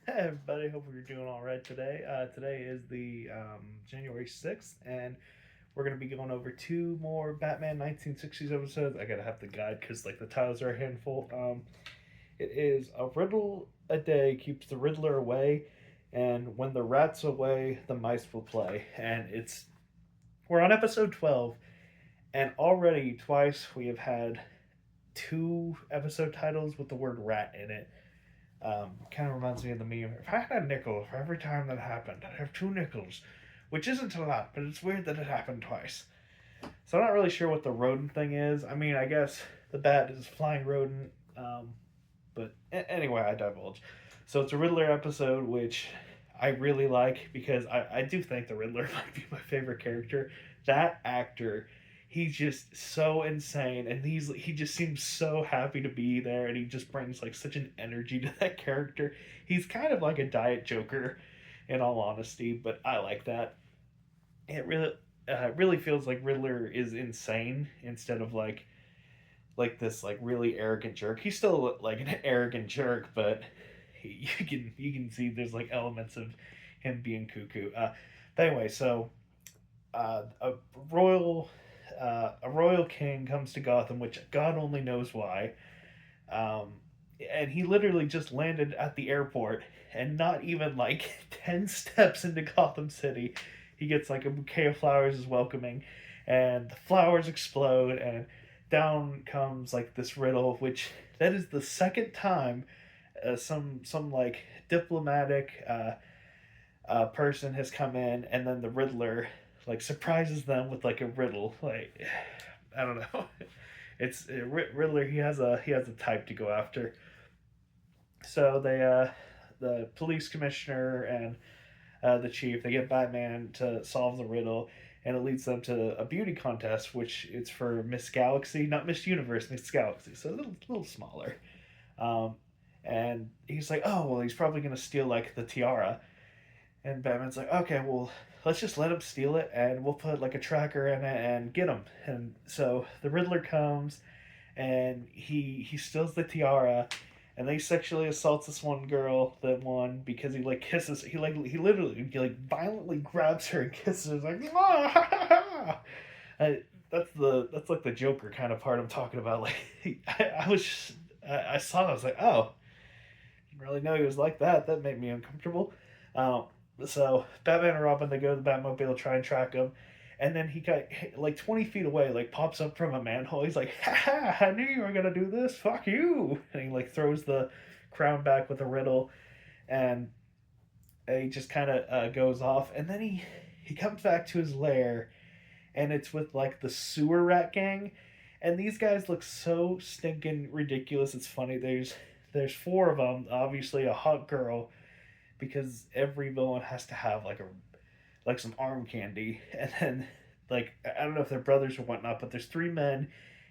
Hey everybody, hope you're doing all right today. Today is the January 6th, and we're going to be going over two more Batman 1960s episodes. I gotta have the guide because like the titles are a handful. It is a riddle a day keeps the Riddler away, and when the rat's away, the mice will play. And we're on episode 12, and already twice we have had two episode titles with the word rat in it. Kind of reminds me of the meme. If I had a nickel for every time that happened, I'd have two nickels, which isn't a lot, but it's weird that it happened twice. So I'm not really sure what the rodent thing is. I mean, I guess the bat is a flying rodent, but anyway, I divulge. So it's a Riddler episode, which I really like because I do think the Riddler might be my favorite character. That actor, he's just so insane, and he just seems so happy to be there, and he just brings like such an energy to that character. He's kind of like a diet Joker, in all honesty, but I like that. It really feels like Riddler is insane instead of like this like really arrogant jerk. He's still like an arrogant jerk, but you can see there's like elements of him being cuckoo. But anyway, so a royal a royal king comes to Gotham, which God only knows why. Um, and he literally just landed at the airport, and not even like 10 steps into Gotham City, he gets like a bouquet of flowers as welcoming, and the flowers explode, and down comes like this riddle, which that is the second time some like diplomatic person has come in, and then the Riddler like surprises them with like a riddle. Like I don't know, Riddler. He has a type to go after. So the police commissioner and the chief, they get Batman to solve the riddle, and it leads them to a beauty contest, which it's for Miss Galaxy, not Miss Universe, Miss Galaxy, so a little smaller. Um, and he's like, oh well, he's probably gonna steal like the tiara, and Batman's like, okay, well, let's just let him steal it, and we'll put like a tracker in it and get him. And so the Riddler comes, and he steals the tiara, and they sexually assaults this one girl that won because he like kisses he literally like violently grabs her and kisses her like ah! That's like the Joker kind of part I'm talking about. Like I was I saw it, I was like, oh, didn't really know he was like that. That made me uncomfortable. Um, so Batman and Robin, they go to the Batmobile, try and track him, and then he got like 20 feet away, like pops up from a manhole. He's like, "Ha ha! I knew you were gonna do this. Fuck you!" And he like throws the crown back with a riddle, and he just kind of goes off. And then he comes back to his lair, and it's with like the sewer rat gang, and these guys look so stinking ridiculous. It's funny. There's four of them. Obviously, a hot girl, because every villain has to have like some arm candy, and then like I don't know if they're brothers or whatnot, but there's three men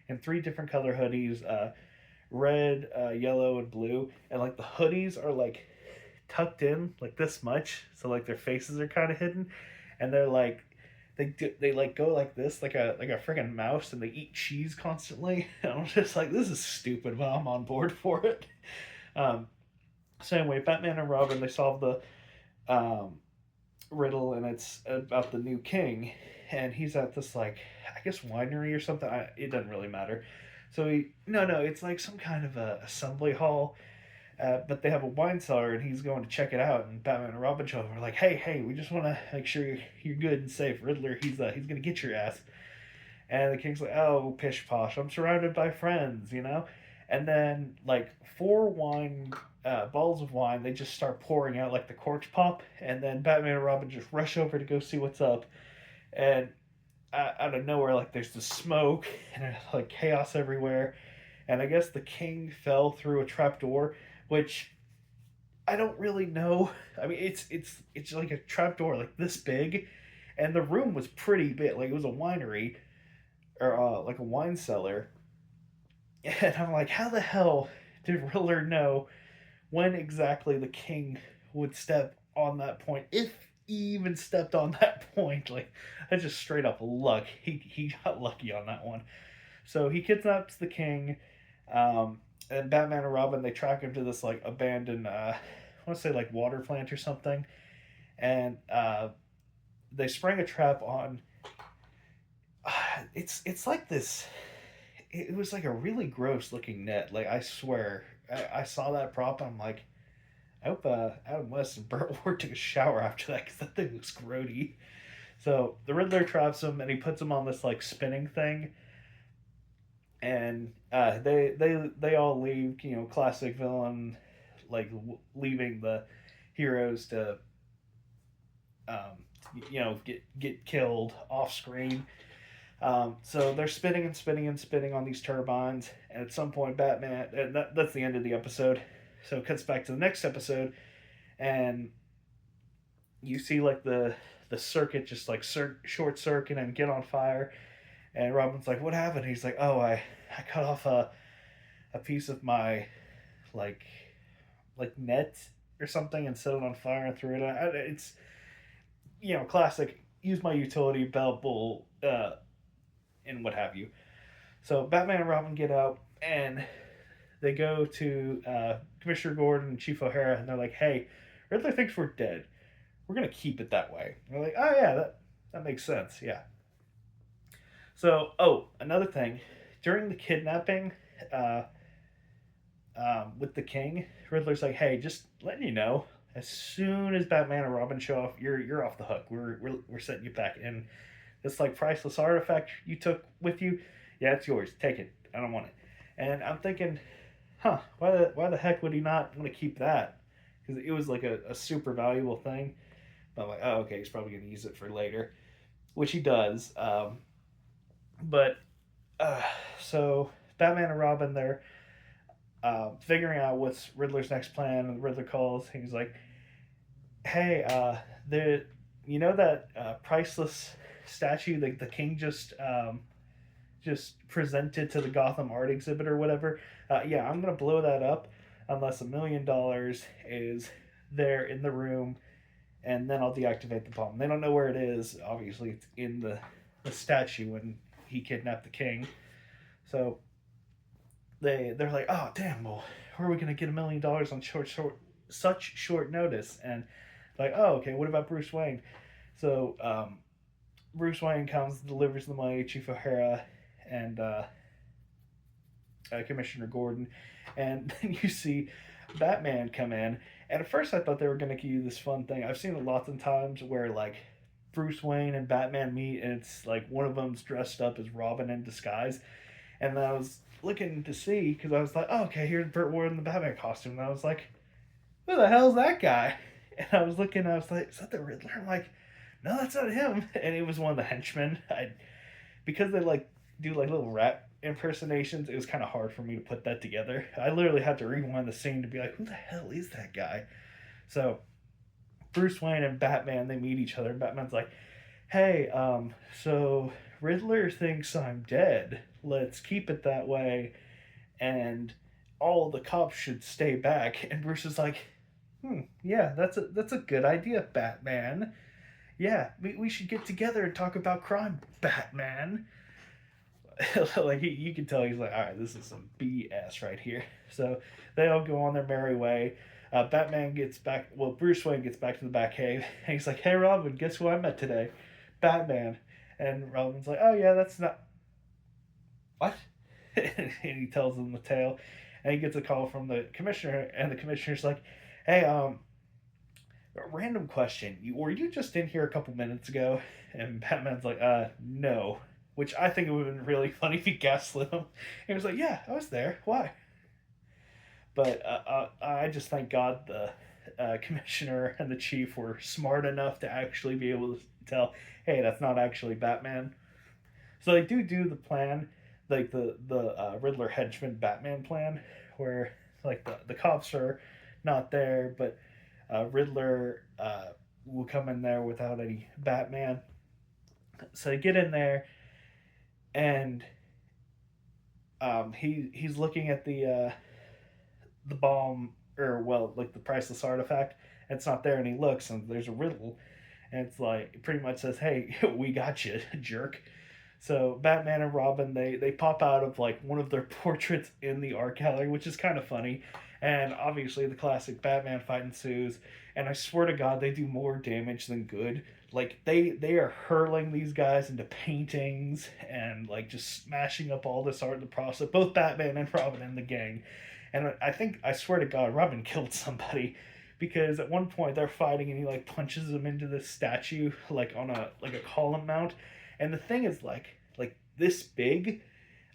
in three different color hoodies, red, yellow, and blue, and like the hoodies are like tucked in like this much, so like their faces are kind of hidden, and they're like they like go like this, like a friggin' mouse, and they eat cheese constantly. And I'm just like, this is stupid, but I'm on board for it. Um, Same way, Batman and Robin, they solve the um, riddle, and it's about the new king, and he's at this like I guess winery or something. It doesn't really matter. So he no, it's like some kind of a assembly hall, but they have a wine cellar, and he's going to check it out. And Batman and Robin show up and are like, hey, we just want to make sure you're good and safe. Riddler, he's gonna get your ass. And the king's like, oh, pish posh, I'm surrounded by friends, you know? And then, like, four balls of wine, they just start pouring out, like, the corks pop. And then Batman and Robin just rush over to go see what's up. And out of nowhere, like, there's the smoke and, like, chaos everywhere. And I guess the king fell through a trapdoor, which I don't really know. I mean, it's like a trapdoor, like, this big. And the room was pretty big. Like, it was a winery, or like a wine cellar. And I'm like, how the hell did Riddler know when exactly the king would step on that point, if he even stepped on that point? Like, that's just straight up luck. He got lucky on that one. So he kidnaps the king, and Batman and Robin, they track him to this like abandoned want to say like water plant or something, and they sprang a trap on. It's like this. It was like a really gross looking net. Like I swear, I saw that prop. And I'm like, I hope Adam West and Burt Ward took a shower after that because that thing looks grody. So the Riddler traps him and he puts him on this like spinning thing, and they all leave. You know, classic villain, like leaving the heroes to get killed off screen. So they're spinning and spinning and spinning on these turbines, and at some point, Batman. And that's the end of the episode. So it cuts back to the next episode, and you see like the circuit just like short circuit and get on fire. And Robin's like, "What happened?" He's like, "Oh, I cut off a piece of my like net or something and set it on fire and threw it out." It's classic. Use my utility belt bull and what have you. So Batman and Robin get out and they go to Commissioner Gordon and Chief O'Hara and they're like, "Hey, Riddler thinks we're dead. We're gonna keep it that way." And they're like, "Oh yeah, that makes sense. Yeah." So, another thing, during the kidnapping with the King, Riddler's like, "Hey, just letting you know, as soon as Batman and Robin show off, you're off the hook. We're setting you back in. This like priceless artifact you took with you, yeah, it's yours. Take it. I don't want it." And I'm thinking, why the heck would he not want to keep that? Because it was like a super valuable thing. But I'm like, oh, okay, he's probably gonna use it for later, which he does. But so Batman and Robin, they're figuring out what's Riddler's next plan, and Riddler calls. He's like, "Hey, that priceless statue that the King just presented to the Gotham art exhibit or whatever? Yeah, I'm gonna blow that up unless $1,000,000 is there in the room, and then I'll deactivate the bomb." They don't know where it is. Obviously, it's in the statue when he kidnapped the King. So they're like, "Oh damn! Well, where are we gonna get $1,000,000 on such short notice?" And like, "Oh, okay. What about Bruce Wayne?" So Bruce Wayne comes, delivers the money to Chief O'Hara and Commissioner Gordon, and then you see Batman come in. And at first, I thought they were gonna give you this fun thing. I've seen it lots of times where like Bruce Wayne and Batman meet, and it's like one of them's dressed up as Robin in disguise. And I was looking to see because I was like, "Oh, okay, here's Burt Ward in the Batman costume," and I was like, "Who the hell's that guy?" And I was looking, I was like, "Is that the Riddler?" I'm like, "No, that's not him." And it was one of the henchmen. Because they like do like little rap impersonations, it was kind of hard for me to put that together. I literally had to rewind the scene to be like, "Who the hell is that guy?" So Bruce Wayne and Batman, they meet each other, and Batman's like, "Hey, so Riddler thinks I'm dead. Let's keep it that way, and all the cops should stay back." And Bruce is like, yeah, that's a good idea, Batman. Yeah, we should get together and talk about crime, Batman." Like you can tell he's like, "All right, this is some BS right here." So they all go on their merry way. Batman gets back. Well, Bruce Wayne gets back to the Batcave, and he's like, "Hey, Robin, guess who I met today? Batman." And Robin's like, "Oh yeah, that's not what." And he tells him the tale, and he gets a call from the commissioner, and the commissioner's like, "Hey, random question. Were you just in here a couple minutes ago?" And Batman's like, no." Which I think it would have been really funny if he gaslit him. He was like, "Yeah, I was there. Why?" But I just thank God the commissioner and the chief were smart enough to actually be able to tell, "Hey, that's not actually Batman." So they do the plan, like the Riddler henchman Batman plan, where like the cops are not there, but Riddler will come in there without any Batman. So they get in there, and he's looking at the bomb, or well, like the priceless artifact. And it's not there, and he looks, and there's a riddle, and it's like it pretty much says, "Hey, we got you, jerk." So Batman and Robin, they pop out of like one of their portraits in the art gallery, which is kind of funny. And obviously, the classic Batman fight ensues. And I swear to God, they do more damage than good. Like they are hurling these guys into paintings and like just smashing up all this art in the process. Both Batman and Robin and the gang. And I think I swear to God, Robin killed somebody because at one point they're fighting and he like punches him into this statue like on a column mount, and the thing is like this big.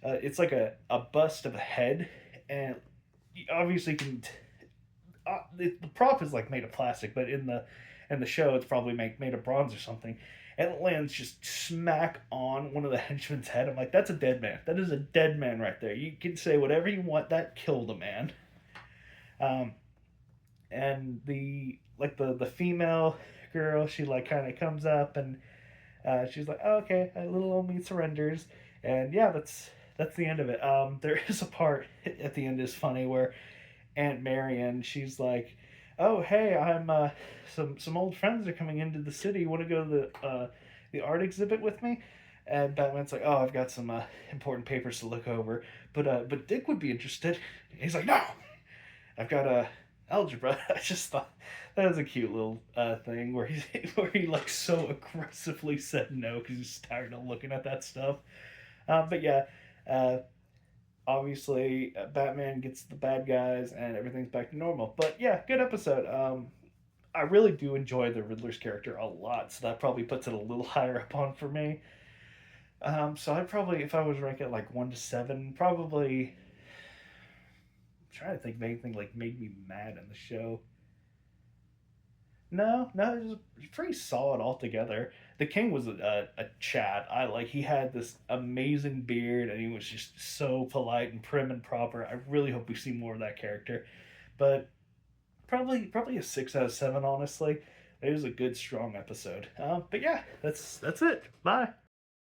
It's like a bust of a head, and you obviously can. The prop is like made of plastic, but in the show it's probably made of bronze or something. And it lands just smack on one of the henchmen's head. I'm like, that's a dead man. That is a dead man right there. You can say whatever you want. That killed a man. Um, and the female girl, she like kind of comes up and she's like, oh, okay, little old me surrenders, and yeah, that's the end of it. There is a part at the end is funny where Aunt Marion, she's like, oh hey, I'm some old friends are coming into the city. Want to go to the art exhibit with me? And Batman's like, oh, I've got some important papers to look over, but Dick would be interested. And he's like, no, I've got algebra. I just thought that was a cute little thing where he like so aggressively said no because he's tired of looking at that stuff. But yeah, uh, obviously Batman gets the bad guys and everything's back to normal. But yeah, good episode. I really do enjoy the Riddler's character a lot, so that probably puts it a little higher up on for me. So I'd probably, if I was ranking it like 1 to 7, probably trying to think of anything like made me mad in the show. No, it was pretty solid altogether. The King was a chat. I like he had this amazing beard and he was just so polite and prim and proper. I really hope we see more of that character. But probably a 6 out of 7. Honestly, it was a good strong episode. But yeah, that's it. Bye.